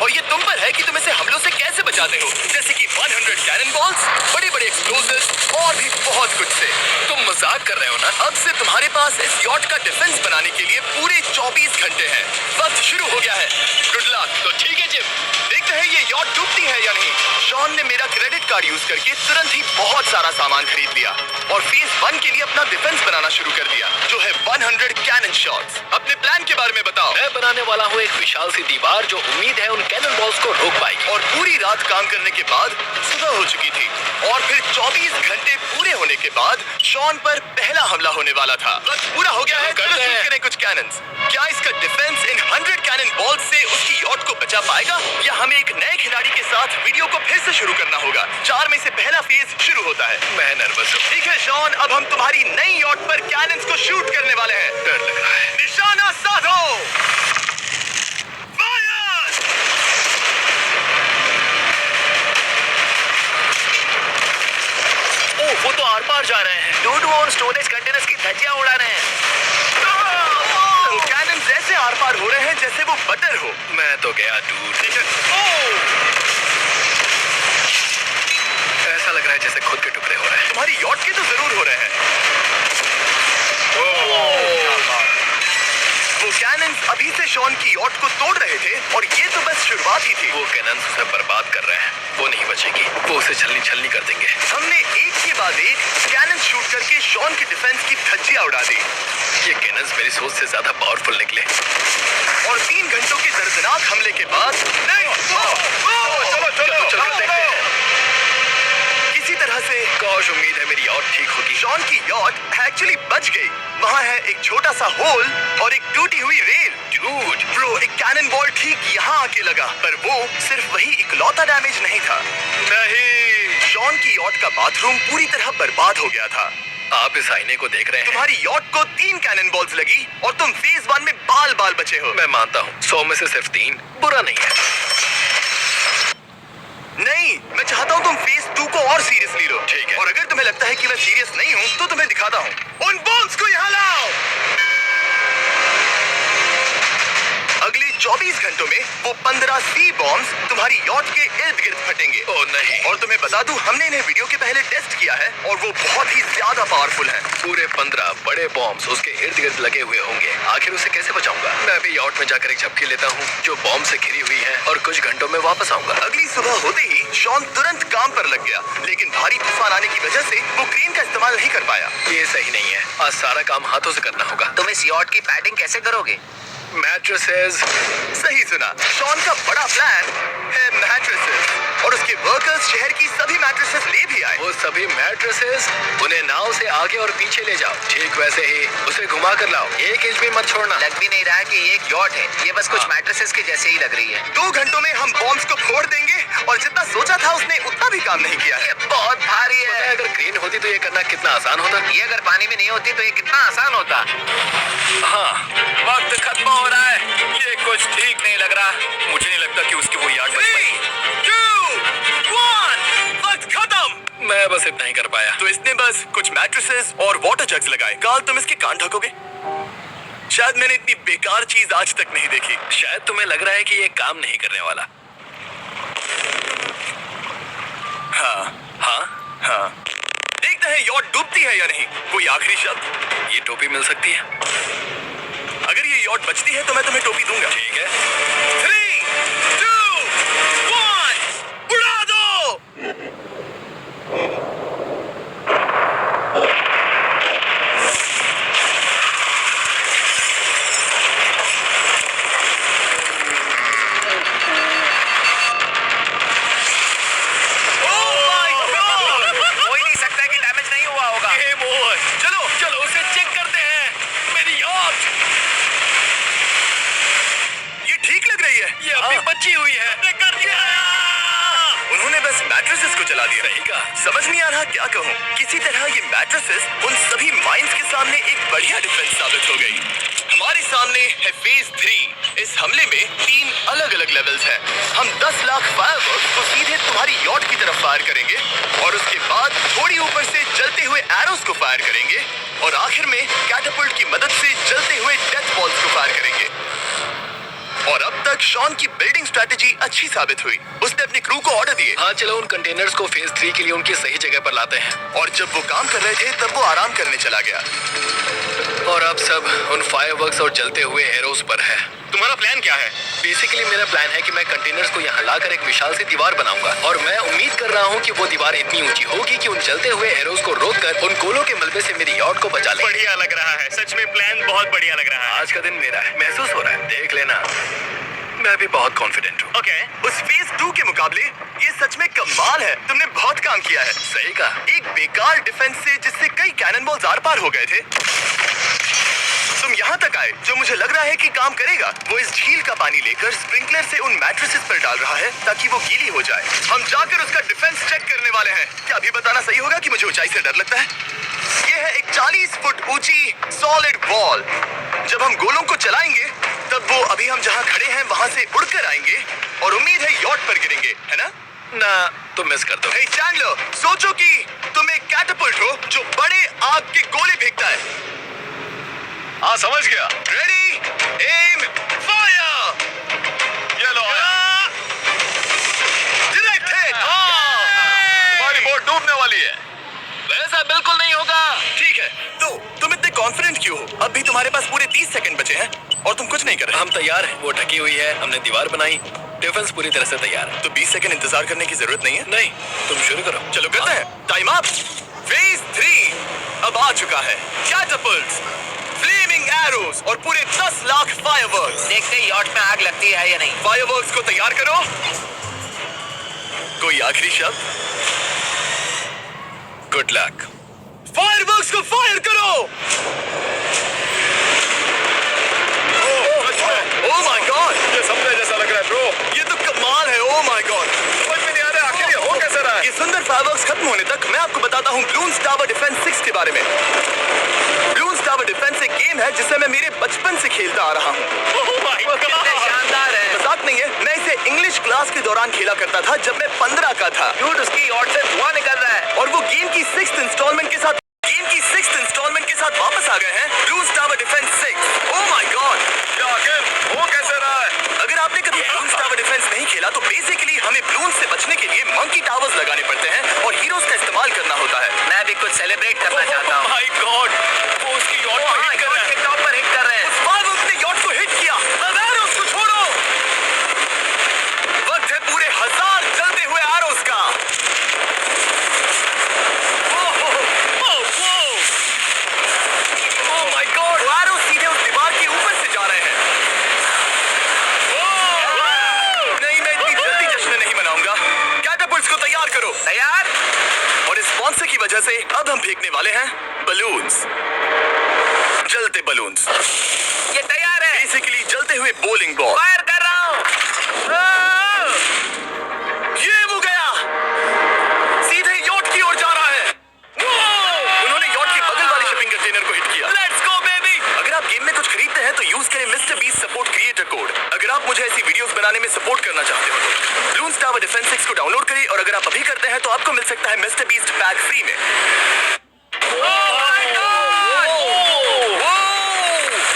और ये तुम पर है कि तुम इसे हमलों से कैसे बचाते हो, जैसे कि 100 कैनन बॉल्स, बड़े-बड़े एक्सप्लोजिव्स और भी बहुत कुछ से। तुम मजाक कर रहे हो ना? अब से तुम्हारे पास इस यॉट का डिफेंस बनाने के लिए पूरे 24 घंटे हैं। वक्त शुरू हो गया है। Good luck. तो ठीक है जिम, देखते हैं ये यॉट डूबती है या नहीं। शॉन ने मेरा क्रेडिट कार्ड यूज करके तुरंत ही बहुत सारा सामान खरीद लिया और फेज 1 के लिए अपना डिफेंस बनाना शुरू कर दिया, जो है 100 कैनन शॉट्स। अपने प्लान के बारे में बताओ। मैं बनाने वाला हूँ एक विशाल सी दीवार जो उम्मीद है उन कैनन बॉल्स को रोक पाएगी। और पूरी रात काम करने के बाद सुबह हो चुकी थी और फिर 24 घंटे पूरे होने के बाद शॉन पर पहला हमला होने वाला था। वक्त पूरा हो गया है। करते हैं। शूट करें कुछ कैनन्स। क्या इसका डिफेंस इन 100 कैनन बॉल्स से उसकी यॉट को बचा पाएगा, या हमें एक नए खिलाड़ी के साथ वीडियो को फिर से शुरू करना होगा? 4 में से पहला फेज शुरू होता है। मैं नर्वस हूँ। ठीक है शॉन, अब हम तुम्हारी नई यॉट पर कैनन्स को शूट करने वाले हैं। डर लग रहा है। निशाना साधो। वो तो आर पार जा रहे हैं। डूड वो स्टोरेज कंटेनर्स की धज्जियां उड़ा रहे हैं। वो कैनन्स ऐसे आर पार हो रहे हैं जैसे वो बटर हो। मैं तो गया डूड। ऐसा लग रहा है जैसे खुद के टुकड़े हो रहे हैं। तुम्हारी यॉट के तो जरूर हो रहे हैं। वो कैनन्स अभी से शॉन की यॉट को तोड़ रहे थे और ये तो बस शुरुआत ही थी। वो कैनन्स उसे बर्बाद कर रहे हैं। वो नहीं बचेगी। वो उसे छलनी कर देंगे। हमने एक के बाद एक कैनन शूट करके शॉन की डिफेंस की धज्जियां उड़ा दी। ये कैनन्स मेरी सोच से ज्यादा पावरफुल निकले। और 3 घंटों के दर्दनाक हमले के बाद चलो देखते हैं। किसी तरह से काश उम्मीद है मेरी यॉट ठीक होगी। शॉन की यॉट एक्चुअली बच गई। वहाँ है एक छोटा सा होल और एक टूटी हुई रेल। डूड ब्रो, एक कैनन बॉल ठीक यहाँ आके लगा, पर वो सिर्फ वही इकलौता डैमेज नहीं था। नहीं। शॉन की यॉट का बाथरूम पूरी तरह बर्बाद हो गया था। आप इस आईने को देख रहे हैं। तुम्हारी यॉट को 3 कैनन बॉल्स लगी और तुम फेज 1 में बाल बचे हो। मैं मानता हूँ 100 में से सिर्फ 3 बुरा नहीं है। नहीं, मैं चाहता हूँ तुम फेज 2 को और सीरियसली लो। ठीक है। और अगर तुम्हें लगता है कि मैं सीरियस नहीं हूँ तो तुम्हें दिखाता हूँ। उन बॉम्ब्स को यहाँ लाओ। अगले 24 घंटों में वो 15 सी बॉम्ब्स तुम्हारी यॉट के इर्द गिर्द फटेंगे। ओह नहीं। और तुम्हें बता दूं, हमने इन्हें वीडियो के पहले टेस्ट किया है और वो बहुत ही ज्यादा पावरफुल हैं। पूरे 15 बड़े बॉम्ब्स उसके इर्द गिर्द लगे हुए होंगे। आखिर उसे कैसे बचाऊंगा? मैं अभी यॉट में जाकर एक झपकी लेता हूँ जो बॉम्ब से घिरी हुई है और कुछ घंटों में वापस आऊंगा। अगली सुबह होते ही शॉन तुरंत काम पर लग गया, लेकिन भारी तूफान आने की वजह से वो क्रेन का इस्तेमाल नहीं कर पाया। ये सही नहीं है। आज सारा काम हाथों से करना होगा। तुम इस यॉट की पैडिंग कैसे करोगे? मैट्रेसेस। सही सुना, शॉन का बड़ा प्लान है मैट्रेसेस, और उसके वर्कर्स शहर की सभी मैट्रेसेस ले भी आए। वो सभी मैट्रेसेस उन्हें नाव से आगे और पीछे ले जाओ। ठीक वैसे ही उसे घुमा कर लाओ। 1 इंच भी मत छोड़ना। लग भी नहीं रहा है कि ये एक यॉट है। ये बस कुछ मैट्रेसेस के जैसे ही लग रही है। 2 घंटों में हम बॉम्ब्स को फोड़ देंगे और जितना सोचा था उसने उतना भी काम नहीं किया है। ये बहुत भारी पता है है। अगर क्रेन होती तो ये करना कितना आसान होता। ये अगर पानी में नहीं होती तो ये कितना आसान होता। हाँ, वक्त खत्म हो रहा है। ये कुछ ठीक नहीं लग रहा। मुझे नहीं लगता कि उसकी वो याद बच पाएगी। 3, 2, 1, वक्त खत्म। मैं बस इतना ही कर पाया। तो इसने बस कुछ मैट्रेसेस और वाटर जग्स लगाए। काल, तुम इसके कान ढकोगे? शायद मैंने इतनी बेकार चीज आज तक नहीं देखी। शायद तुम्हें लग रहा है कि ये काम नहीं करने वाला। हाँ। देखते हैं यॉट डूबती है या नहीं। कोई आखिरी शब्द? ये टोपी मिल सकती है। अगर ये यॉट बचती है तो मैं तुम्हें टोपी दूंगा। ठीक है। 3, 2, 1, उड़ा दो। हो ही नहीं सकता कि डैमेज नहीं हुआ होगा। Game over. चलो उसे चेक करते हैं। मेरी यॉट। ये ठीक लग रही है। ये अभी बची हुई है। कर दिया। उन्होंने बस मैट्रेसेस को जला दिया। सही कहा। समझ नहीं आ रहा क्या कहूँ। किसी तरह ये मैट्रेसेस उन सभी माइंस के सामने एक बढ़िया डिफेंस साबित हो गई। हमारे सामने है फेज 3। इस हमले में 3 अलग अलग लेवल्स हैं। हम 10 लाख फायरवर्क्स को सीधे तुम्हारी यॉट की तरफ फायर करेंगे और उसके बाद थोड़ी ऊपर से जलते हुए एरोस को फायर करेंगे और आखिर में कैटापल्ट की मदद से जलते हुए डेथ बॉल्स को फायर करेंगे। और अब तक शॉन की बिल्डिंग स्ट्रेटेजी अच्छी साबित हुई। उसने अपनी क्रू को ऑर्डर दिए। हाँ चलो उन कंटेनर्स को फेज 3 के लिए उनकी सही जगह पर लाते हैं। और जब वो काम कर रहे थे तब वो आराम करने चला गया। और अब सब उन फायरवर्क्स और जलते हुए एरोस पर है। तुम्हारा प्लान क्या है? बेसिकली मेरा प्लान है कि मैं कंटेनर्स को यहाँ लाकर एक विशाल सी दीवार बनाऊंगा और मैं उम्मीद कर रहा हूँ कि वो दीवार इतनी ऊंची होगी कि उन जलते हुए एरोस को रोककर उन गोलों के मलबे से मेरी यॉट को बचा ले। बढ़िया लग रहा है, सच में प्लान बहुत बढ़िया लग रहा है। आज का दिन मेरा है, महसूस हो रहा है, देख लेना। मैं भी बहुत कॉन्फिडेंट हूँ। ओके, उस फेज 2 के मुकाबले ये सच में कमाल है। तुमने बहुत काम किया है। सही कहा। एक बेकार डिफेंस से जिससे कई कैनन बॉल्स आर पार हो गए थे, तुम यहाँ तक आए। जो मुझे लग रहा है कि काम करेगा, वो इस झील का पानी लेकर स्प्रिंकलर से उन मैट्रेसेस पर डाल रहा है ताकि वो गीली हो जाए। हम जाकर उसका डिफेंस चेक करने वाले हैं। क्या अभी बताना सही होगा कि मुझे ऊंचाई से डर लगता है? ये है एक 40 फुट ऊंची सॉलिड वॉल। जब हम गोलों को चलाएंगे तब वो अभी हम जहाँ खड़े हैं वहां से उड़कर आएंगे और उम्मीद है यॉट पर गिरेंगे, है ना? ना तुम मिस कर दो। हे चैंडलर, सोचो कि तुम एक कैटapult हो जो बड़े आग के गोले फेंकता है। हाँ समझ गया। Ready, aim, fire. ये लो डायरेक्ट हिट। हमारी बोट डूबने वाली है। वैसा बिल्कुल नहीं होगा। ठीक है, तो तुम इतने कॉन्फिडेंट क्यों हो? अब भी तुम्हारे पास पूरे 30 सेकंड बचे हैं और तुम कुछ नहीं कर रहे। हम तैयार हैं, वो ढकी हुई है, हमने दीवार बनाई, डिफेंस पूरी तरह से तैयार है। तो 20 सेकंड इंतजार करने की जरूरत नहीं है। नहीं, तुम शुरू करो। चलो करते हैं। Time up. फेज 3 अब आ चुका है। कैटapults, फ्लेमिंग एरोस और पूरे 10 लाख फायरवर्क्स। देखते ही यॉट में आग लगती है या नहीं। फायरवर्क्स को तैयार करो। कोई आखिरी शब्द? Good luck. फायरवर्क्स को फायर करो। ओह माय गॉड, ये सपने जैसा लग रहा है ब्रो। ये तो कमाल है। ओह माय गॉड, समझ में नहीं आ रहा आखिर ये हो कैसे रहा है। ये सुंदर फायरवर्क्स खत्म होने तक मैं आपको बताता हूँ ब्लून्स टावर डिफेंस 6 के बारे में। ब्लून्स टावर डिफेंस एक गेम है जिसे मैं मेरे बचपन से खेलता आ रहा हूँ। कितने शानदार है। मजाक नहीं है, मैं इसे इंग्लिश क्लास के दौरान खेला करता था जब मैं 15 का था। डूड, उसकी यॉट से धुआं निकल रहा है। और वो गेम की 6th इंस्टॉलमेंट के साथ वापस आ गए हैं। Balloons tower defence 6। Oh my God, आखिर हो कैसे रहा है। अगर आपने कभी ब्लून्स टावर डिफेंस नहीं खेला तो बेसिकली हमें ब्लून्स से बचने के लिए मंकी टावर्स लगाने पड़ते हैं और हीरोज का इस्तेमाल करना होता है। मैं भी कुछ सेलिब्रेट करना चाहता हूँ। माय गॉड, वो उसकी यॉट को हिट कर रहा है। के टॉप पर हिट कर रहे हैं। उस फायरवर्क ने यॉट को हिट किया। अब एरोस को छोड़ो। वक्त है पूरे 1000 जलते हुए एरोस का। ओह माय गॉड, एरोस सीधे उस दीवार के ऊपर से जा रहे हैं। नहीं, मैं इतनी जल्दी जश्न नहीं मनाऊंगा। कैटapults को तैयार करो। तैयार। और इस स्पॉन्सर की वजह से अब हम फेंकने वाले हैं बलून्स। जलते बलून्स, ये तैयार है। बेसिकली जलते हुए बोलिंग बॉल। फायर कर रहा हूँ। ये वो गया, सीधे यॉट की ओर जा रहा है। उन्होंने यॉट के बगल वाले शिपिंग कंटेनर को हिट किया। Let's go baby. अगर आप गेम में कुछ खरीदते हैं तो यूज करें mister beast support creator code. अगर आप मुझे ऐसी वीडियोस बनाने में सपोर्ट करना चाहते हो तो ब्लून्स टावर डिफेंस 6 को डाउनलोड करें और अगर आप अभी करते हैं तो आपको मिल सकता है मिस्टर बीस्ट पैक फ्री में।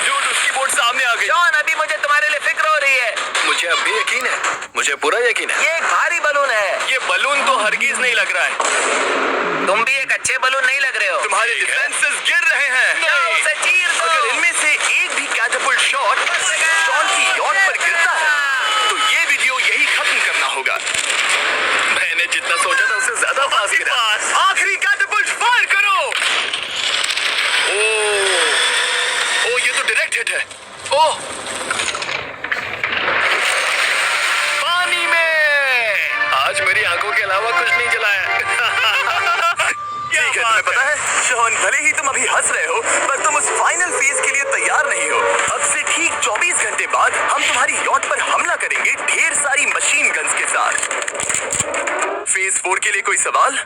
Dude, उसकी बोट सामने आ गई। जॉन, अभी मुझे तुम्हारे लिए फिक्र हो रही है। मुझे अब भी यकीन है, मुझे पूरा यकीन है। ये एक भारी बलून है। ये बलून तो हरगिज नहीं लग रहा है। तुम भी एक अच्छे बलून नहीं लग रहे हो। तुम्हारे डिफेंसेस गिर रहे हैं। जाओ, उसे चीर दो। अगर इनमें से एक भी कैटapult शॉट शॉन की यॉट पर गिरता है तो ये वीडियो यही खत्म करना होगा। मैंने जितना सोचा था उससे ज्यादा पास गिरा। आखिरी कैटapult फायर करो। ओ ये तो डायरेक्ट हिट है। ओह पानी में। आज मेरी आंखों के अलावा कुछ नहीं जलाया। ठीक है, तुम्हें पता है शॉन, भले ही तुम अभी हंस रहे हो पर तुम उस फाइनल फेज के लिए तैयार नहीं हो। अब से ठीक 24 घंटे बाद हम तुम्हारी यॉट पर हमला करेंगे ढेर सारी मशीन गन्स के साथ। फेज 4 के लिए कोई सवाल?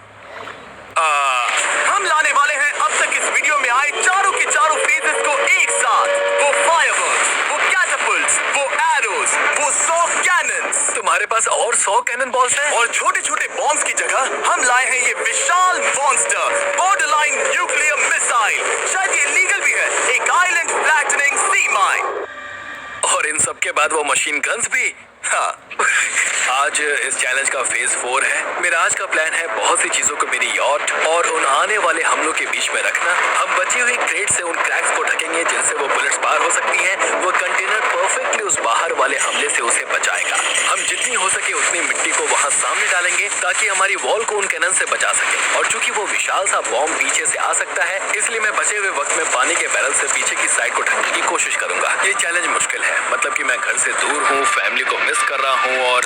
हम लाने वाले हैं अब तक इस वीडियो में आए चारों के चारों फेजेस को एक साथ। वो फायरवर्क्स, वो कैटapults, वो एरोस, वो 100 कैनन्स। तुम्हारे पास और 100 कैनन बॉल्स हैं? और छोटे छोटे बॉम्ब्स की जगह हम लाए हैं ये विशाल मॉन्स्टर बॉर्डरलाइन न्यूक्लियर मिसाइल। शायद ये लीगल भी है, एक आइलैंड फ्लैटनिंग सी माइन। और इन सब उसके बाद वो मशीन गन्स भी। हाँ आज इस चैलेंज का फेज 4 है। मेरा आज का प्लान है बहुत सी चीजों को मेरी यॉट और उन आने वाले हमलों के बीच में रखना। हम बची हुई क्रेट से उन क्रैक्स को ढकेंगे जिनसे वो बुलेट्स पार हो सकती हैं। वो कंटेनर परफेक्टली उस बाहर वाले हमले से उसे बचाएगा। हम जितनी हो सके उतनी मिट्टी को वहां सामने डालेंगे ताकि हमारी वॉल को उन कैनन से बचा सके। और चूंकि वो विशाल सा बॉम्ब पीछे से आ सकता है, इसलिए मैं बचे हुए वक्त में पानी के बैरल से पीछे की साइड को ढकने की कोशिश करूंगा। ये चैलेंज मुश्किल है, मतलब कि मैं घर से दूर हूँ, फैमिली को मिस कर रहा हूँ और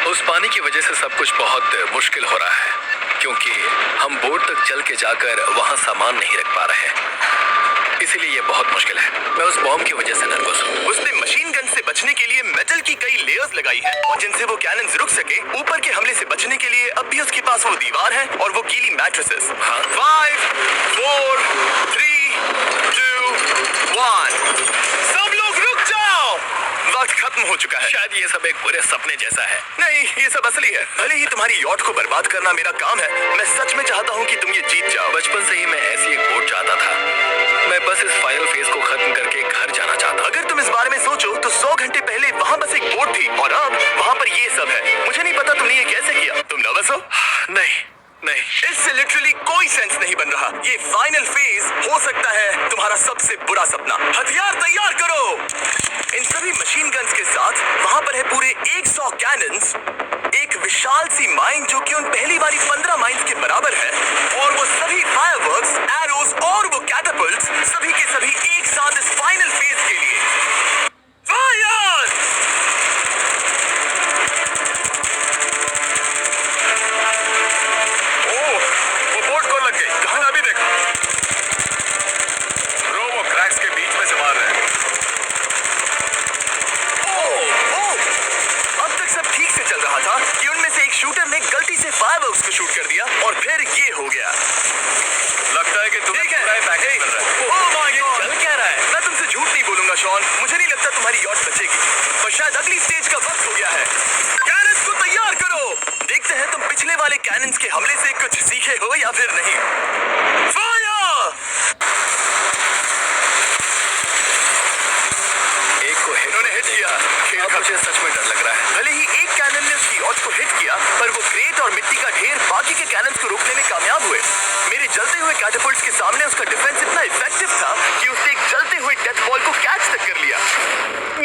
उस पानी की वजह से सब कुछ बहुत मुश्किल हो रहा है क्योंकि हम बोट तक चल के जाकर वहां सामान नहीं रख पा रहे हैं। इसीलिए ये बहुत मुश्किल है। मैं उस बॉम्ब की वजह से नर्वस हूँ। उसने मशीन गन से बचने के लिए मेटल की कई लेयर्स लगाई है और जिनसे वो कैनन्स रुक सके। ऊपर के हमले से बचने के लिए अब भी उसके पास वो दीवार है और वो गीली मैट्रेसेस। 5 4 3 2 1 सब लोग रुक जाओ, वक्त खत्म हो चुका है। शायद ये सब एक बुरे सपने जैसा है। नहीं, ये सब असली है। भले ही तुम्हारी यॉट को बर्बाद करना मेरा काम है, मैं सच में चाहता हूँ कि तुम ये जीत जाओ। बचपन से ही मैं ऐसी एक बोट चाहता था। मैं बस इस फाइनल फेज को खत्म करके घर जाना चाहता। अगर तुम इस बारे में सोचो तो 100 घंटे पहले वहाँ बस एक बोट थी और अब वहाँ पर ये सब है। मुझे नहीं पता तुमने ये कैसे किया। तुम नर्वस हो? नहीं, इससे लिटरली कोई सेंस नहीं बन रहा। ये फाइनल फेज हो सकता है तुम्हारा सबसे बुरा सपना। हथियार तैयार करो। इन सभी मशीन गन्स के साथ वहाँ पर है पूरे 100 कैनन्स, एक विशाल सी माइन जो कि उन पहली वाली 15 माइंस के बराबर है, और वो सभी फायरवर्क्स, एरोस और वो कैटापल्ट्स सभी के सभी एक साथ इस फाइनल फेज के लिए। फायर! ओह, वो बोट को लग गई। कहाँ अभी देखो। वो क्रैक्स के बीच में से मार रहे हैं। अब तक सब ठीक से चल रहा था कि उनमें से एक शूटर ने गलती से फायरवर्क्स को शूट कर दिया और फिर ये हो गया। लगता है कि तुम्हें ठीक है। पूरा पैकेज मिल रहा है। ओह माय गॉड, चल क्या रहा है? मैं तुमसे झूठ नहीं बोलूंगा शॉन, मुझे नहीं लगता तुम्हारी यॉट बचेगी, पर शायद अगली स्टेज का वक्त हो गया है। कैनन्स को तैयार करो। देखते हैं तुम पिछले वाले कैनन्स के हमले से कुछ सीखे हो या फिर नहीं। फायर! एक को इन्होंने हिट किया। अब मुझे सच में डर लग रहा है। भले ही एक कैनन ने उसकी यॉट को हिट किया, पर वो क्रेट और मिट्टी का ढेर बाकी के कैनन्स को रोकने में कामयाब हुए। मेरे जलते हुए कैटापल्ट्स के सामने उसका डिफेंस इतना इफेक्टिव था कि उसने एक जलते हुए डेथ बॉल को कैच तक कर लिया।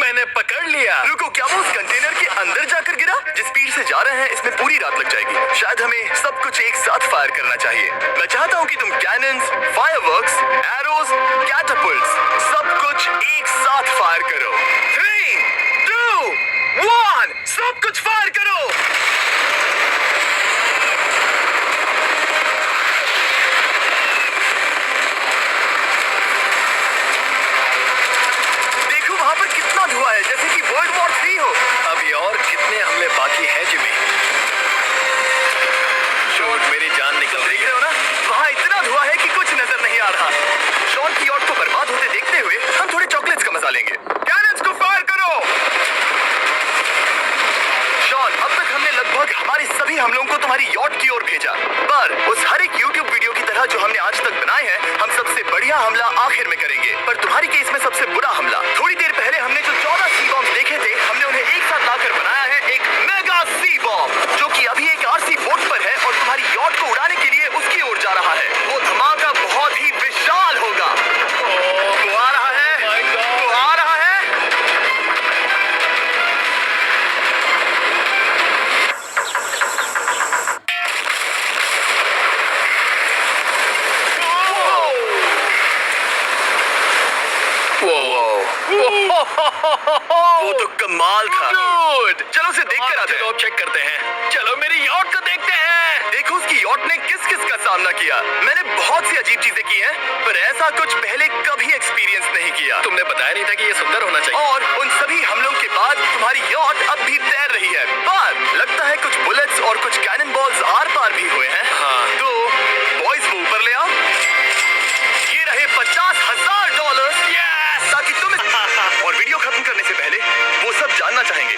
मैंने पकड़ लिया। रुको, क्या वो उस कंटेनर के अंदर जाकर गिरा? जिस स्पीड से जा रहे हैं इसमें पूरी रात लग जाएगी। शायद हमें सब कुछ एक साथ फायर करना चाहिए। मैं चाहता हूँ कि तुम कैनन्स, फायरवर्क्स, एरोस, कैटापल्ट्स सब कुछ एक साथ फायर करो। 3 2 1 सब कुछ फायर करो। देखो वहां पर कितना धुआं है, जैसे कि वर्ल्ड वॉर 3 हो। अभी और कितने हमले बाकी हैं जिमी? शूट, मेरी जान निकल रही देख है। रहे हो ना, वहां इतना धुआं है कि कुछ नजर नहीं आ रहा। शॉन की यॉट को बर्बाद होते देखते हुए हम थोड़े चॉकलेट्स का मजा लेंगे। कैनन्स को फायर करो। शॉन, अब तक हमने लगभग हमारे सभी हमलों को तुम्हारी यॉट की ओर भेजा, पर उस हर एक यूट्यूब वीडियो की तरह जो हमने आज तक बनाए हैं, हम सबसे बढ़िया हमला आखिर में करेंगे। पर तुम्हारी केस में सबसे बुरा हमला। थोड़ी देर पहले हमने जो 14 सी बॉम्ब देखे थे, हमने उन्हें एक साथ लाकर बनाया है एक मेगा सी बॉम्ब, जो कि अभी एक आरसी बोट पर है और तुम्हारी यॉट को उड़ाने के लिए उसकी ओर जा रहा है। वो धमाका बहुत ही विशाल होगा। वो आ रहा है, वो आ रहा है। वो तो कमाल था। चलो उसे देख कर आते हैं। चलो चेक करते हैं। चलो मेरी यॉट को देखते हैं। देखो उसकी यॉट ने किस किस का सामना किया। मैंने बहुत सी अजीब चीजें की हैं, पर ऐसा कुछ पहले कभी एक्सपीरियंस नहीं किया। तुमने बताया नहीं था कि ये सुंदर होना चाहिए। और उन सभी हमलों के बाद तुम्हारी यॉट अब भी तैर रही है, पर लगता है कुछ बुलेट्स और कुछ कैनन बॉल्स आर पार भी हुए हैं। हाँ। तो बॉयज वो ऊपर ले आओ। ये रहे $50,000 ताकि तुम और वीडियो खत्म करने से पहले वो सब जानना चाहेंगे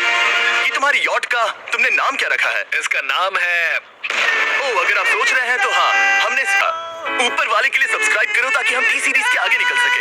कि तुम्हारी यॉट का तुमने नाम क्या रखा है। इसका नाम है अगर आप सोच रहे हैं तो हाँ, हमने ऊपर वाले के लिए सब्सक्राइब करो ताकि हम टी सीरीज के आगे निकल सके।